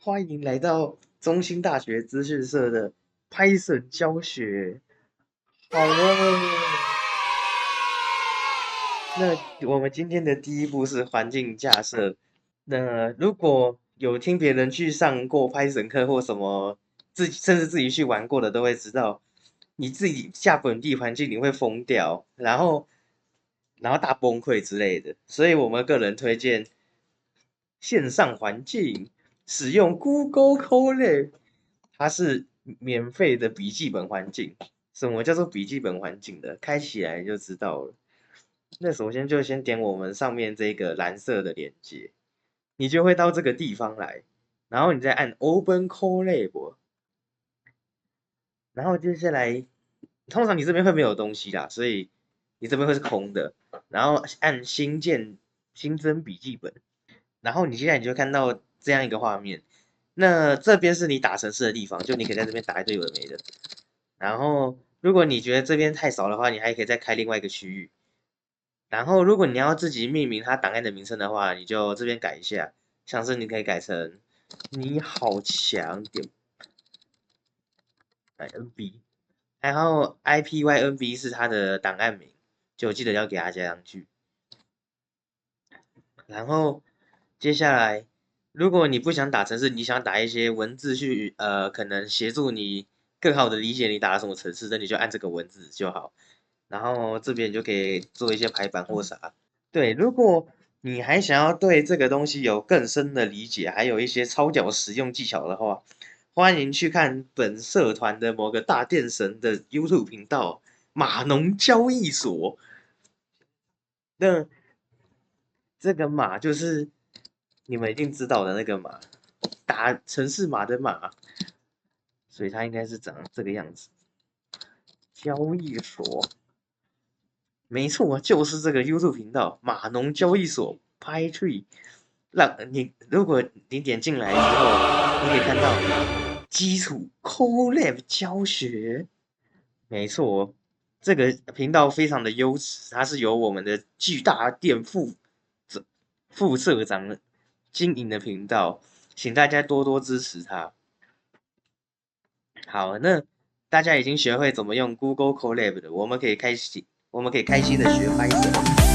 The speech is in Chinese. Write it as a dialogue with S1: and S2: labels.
S1: 欢迎来到中兴大学资讯社的 Python 教学。好哦，那我们今天的第一步是环境架设。那如果有听别人去上过 Python 课或什么，甚至自己去玩过的，都会知道，你自己下本地环境你会疯掉，然后大崩溃之类的。所以我们个人推荐线上环境，使用 Google Colab，它是免费的笔记本环境。什么叫做笔记本环境的？开起来就知道了。那首先就先点我们上面这个蓝色的链接，你就会到这个地方来，然后你再按 Open Colab，然后接下来通常你这边会没有东西啦，所以你这边会是空的，然后按新增笔记本，然后你现在你就看到这样一个画面。那这边是你打程式的地方，就你可以在这边打一堆有的没的。然后如果你觉得这边太少的话，你还可以再开另外一个区域。然后如果你要自己命名它档案的名称的话，你就这边改一下，像是你可以改成"你好强"点 .nb，然后 IPYNB 是它的档案名，就记得要给它加上去。然后接下来，如果你不想打程式，你想打一些文字去可能协助你更好的理解你打了什么程式，那你就按这个文字就好。然后这边你就可以做一些排版或啥。对，如果你还想要对这个东西有更深的理解，还有一些超屌实用技巧的话，欢迎去看本社团的某个大电神的 YouTube 频道码农交易所。那这个码就是你们一定知道的那个码，打城市码的码，所以它应该是长这个样子。交易所，没错，就是这个 YouTube 频道码农交易所 PyTree。如果你点进来之后，你可以看到基础 Colab 教学。没错，这个频道非常的优质，它是由我们的巨大店副社长经营的频道，请大家多多支持他。好，那大家已经学会怎么用 Google Colab 了，我们可以开心的学 Python。